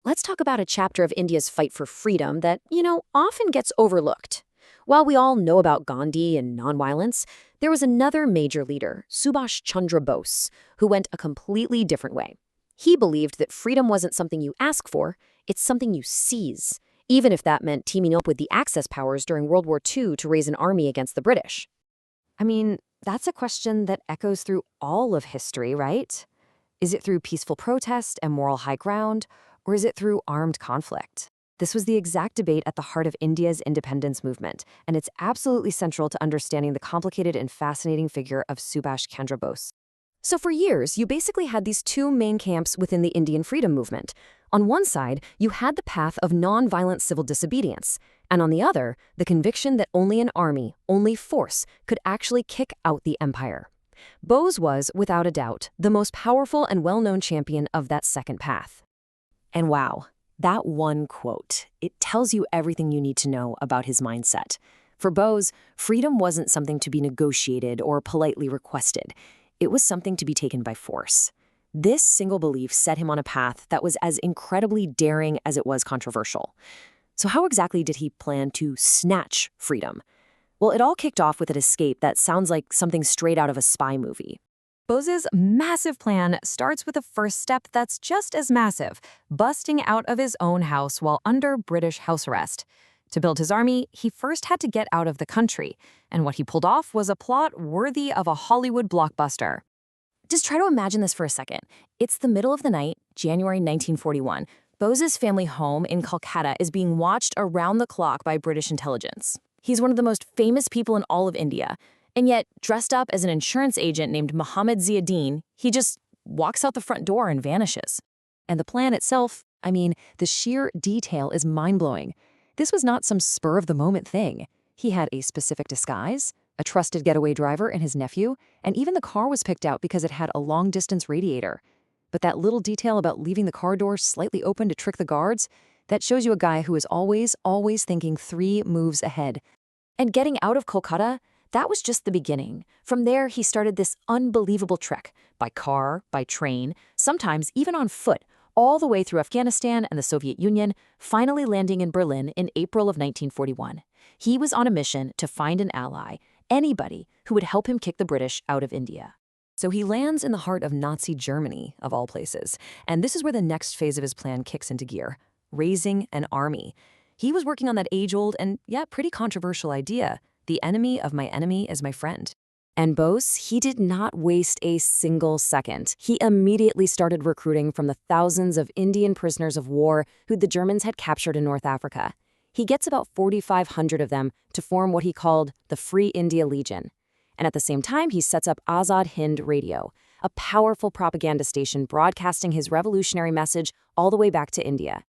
let's talk about a chapter of India's fight for freedom that, often gets overlooked. While we all know about Gandhi and nonviolence, there was another major leader, Subhash Chandra Bose, who went a completely different way. He believed that freedom wasn't something you ask for, it's something you seize, even if that meant teaming up with the Axis powers during World War II to raise an army against the British. I mean, that's a question that echoes through all of history, right? Is it through peaceful protest and moral high ground, or is it through armed conflict? This was the exact debate at the heart of India's independence movement, and it's absolutely central to understanding the complicated and fascinating figure of Subhash Chandra Bose. So for years, you basically had these two main camps within the Indian freedom movement. On one side, you had the path of nonviolent civil disobedience, and on the other, the conviction that only an army, only force, could actually kick out the empire. Bose was, without a doubt, the most powerful and well-known champion of that second path. And wow, that one quote, it tells you everything you need to know about his mindset. For Bose, freedom wasn't something to be negotiated or politely requested. It was something to be taken by force. This single belief set him on a path that was as incredibly daring as it was controversial. So how exactly did he plan to snatch freedom? Well, it all kicked off with an escape that sounds like something straight out of a spy movie. Bose's massive plan starts with a first step that's just as massive, busting out of his own house while under British house arrest. To build his army, he first had to get out of the country, and what he pulled off was a plot worthy of a Hollywood blockbuster. Just try to imagine this for a second. It's the middle of the night, January 1941. Bose's family home in Kolkata is being watched around the clock by British intelligence. He's one of the most famous people in all of India, and yet, dressed up as an insurance agent named Muhammad Ziauddin, he just walks out the front door and vanishes. And the plan itself, the sheer detail is mind-blowing. This was not some spur-of-the-moment thing. He had a specific disguise, a trusted getaway driver and his nephew, and even the car was picked out because it had a long-distance radiator. But that little detail about leaving the car door slightly open to trick the guards, that shows you a guy who is always thinking 3 moves ahead. And getting out of Kolkata, that was just the beginning. From there, he started this unbelievable trek, by car, by train, sometimes even on foot, all the way through Afghanistan and the Soviet Union, finally landing in Berlin in April of 1941. He was on a mission to find an ally, anybody who would help him kick the British out of India. So he lands in the heart of Nazi Germany, of all places, and this is where the next phase of his plan kicks into gear, raising an army. He was working on that age-old and, pretty controversial idea, the enemy of my enemy is my friend. And Bose, he did not waste a single second. He immediately started recruiting from the thousands of Indian prisoners of war who the Germans had captured in North Africa. He gets about 4,500 of them to form what he called the Free India Legion. And at the same time, he sets up Azad Hind Radio, a powerful propaganda station broadcasting his revolutionary message all the way back to India.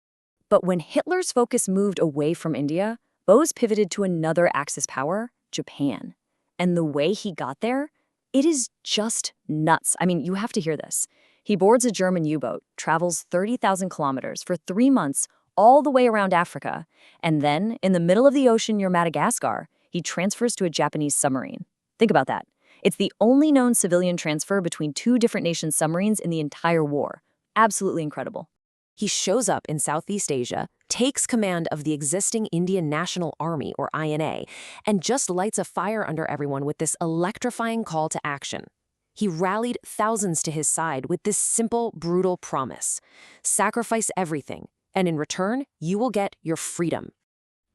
But when Hitler's focus moved away from India, Bose pivoted to another Axis power, Japan. And the way he got there, it is just nuts. You have to hear this. He boards a German U-boat, travels 30,000 kilometers for 3 months all the way around Africa, and then, in the middle of the ocean near Madagascar, he transfers to a Japanese submarine. Think about that. It's the only known civilian transfer between 2 different nations' submarines in the entire war. Absolutely incredible. He shows up in Southeast Asia, takes command of the existing Indian National Army, or INA, and just lights a fire under everyone with this electrifying call to action. He rallied thousands to his side with this simple, brutal promise. Sacrifice everything, and in return, you will get your freedom.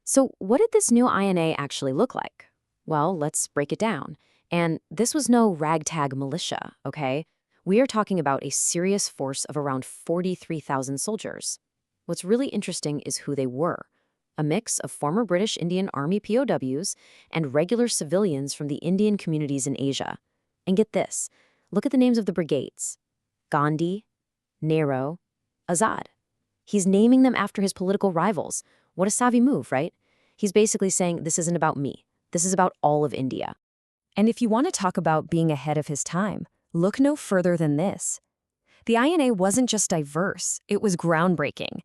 So what did this new INA actually look like? Well, let's break it down. And this was no ragtag militia, okay? We are talking about a serious force of around 43,000 soldiers. What's really interesting is who they were. A mix of former British Indian Army POWs and regular civilians from the Indian communities in Asia. And get this, look at the names of the brigades. Gandhi, Nehru, Azad. He's naming them after his political rivals. What a savvy move, right? He's basically saying, this isn't about me. This is about all of India. And if you want to talk about being ahead of his time, look no further than this. The INA wasn't just diverse, it was groundbreaking.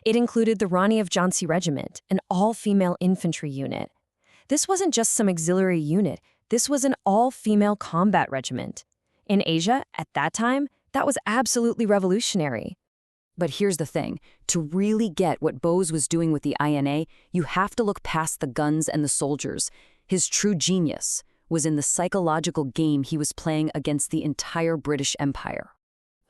It included the Rani of Jhansi Regiment, an all-female infantry unit. This wasn't just some auxiliary unit, this was an all-female combat regiment. In Asia, at that time, that was absolutely revolutionary. But here's the thing. To really get what Bose was doing with the INA, you have to look past the guns and the soldiers. His true genius was in the psychological game he was playing against the entire British Empire.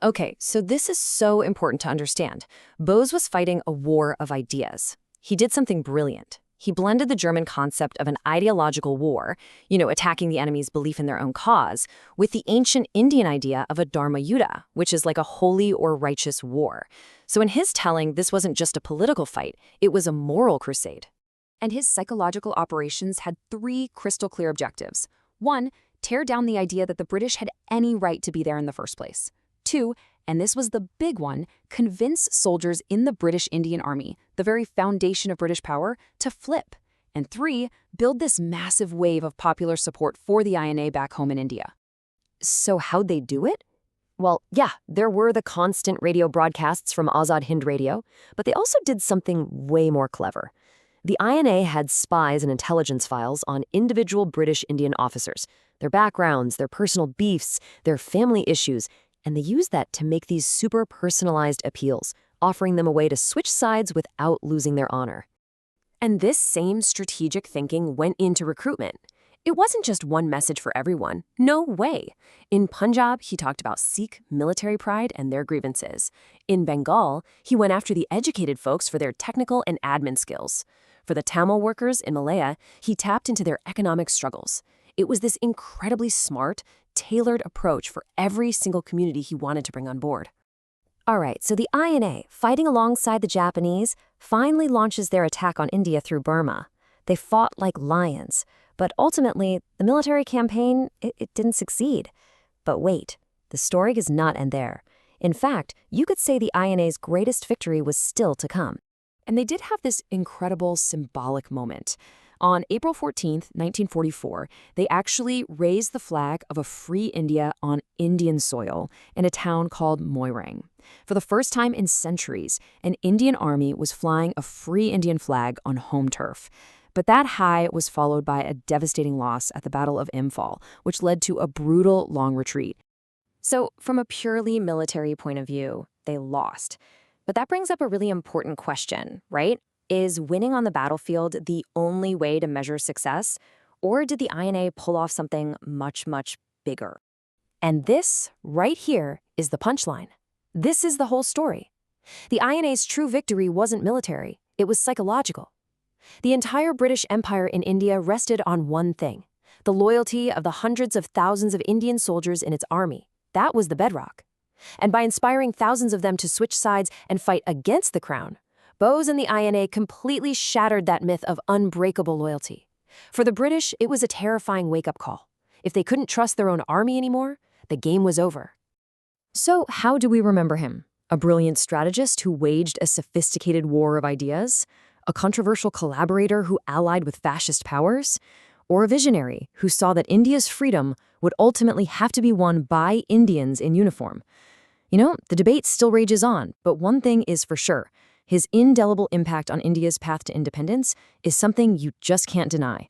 Okay, so this is so important to understand. Bose was fighting a war of ideas. He did something brilliant. He blended the German concept of an ideological war, attacking the enemy's belief in their own cause, with the ancient Indian idea of a dharma yuddha, which is like a holy or righteous war. So in his telling, this wasn't just a political fight, it was a moral crusade. And his psychological operations had 3 crystal clear objectives. 1, tear down the idea that the British had any right to be there in the first place. 2, and this was the big one, convince soldiers in the British Indian Army, the very foundation of British power, to flip. And 3, build this massive wave of popular support for the INA back home in India. So how'd they do it? Well, yeah, there were the constant radio broadcasts from Azad Hind radio, but they also did something way more clever. The INA had spies and intelligence files on individual British Indian officers, their backgrounds, their personal beefs, their family issues, and they used that to make these super personalized appeals, offering them a way to switch sides without losing their honor. And this same strategic thinking went into recruitment. It wasn't just one message for everyone. No way. In Punjab, he talked about Sikh military pride and their grievances. In Bengal, he went after the educated folks for their technical and admin skills. For the Tamil workers in Malaya, he tapped into their economic struggles. It was this incredibly smart, tailored approach for every single community he wanted to bring on board. All right, so the INA, fighting alongside the Japanese, finally launches their attack on India through Burma. They fought like lions, but ultimately, the military campaign, it didn't succeed. But wait, the story does not end there. In fact, you could say the INA's greatest victory was still to come. And they did have this incredible symbolic moment. On April 14th, 1944, they actually raised the flag of a free India on Indian soil in a town called Moirang. For the first time in centuries, an Indian army was flying a free Indian flag on home turf. But that high was followed by a devastating loss at the Battle of Imphal, which led to a brutal long retreat. So from a purely military point of view, they lost. But that brings up a really important question, right? Is winning on the battlefield the only way to measure success? Or did the INA pull off something much, much bigger? And this, right here, is the punchline. This is the whole story. The INA's true victory wasn't military, it was psychological. The entire British Empire in India rested on one thing: the loyalty of the hundreds of thousands of Indian soldiers in its army. That was the bedrock. And by inspiring thousands of them to switch sides and fight against the crown, Bose and the INA completely shattered that myth of unbreakable loyalty. For the British, it was a terrifying wake-up call. If they couldn't trust their own army anymore, the game was over. So how do we remember him? A brilliant strategist who waged a sophisticated war of ideas? A controversial collaborator who allied with fascist powers? Or a visionary who saw that India's freedom would ultimately have to be won by Indians in uniform? The debate still rages on, but one thing is for sure. His indelible impact on India's path to independence is something you just can't deny.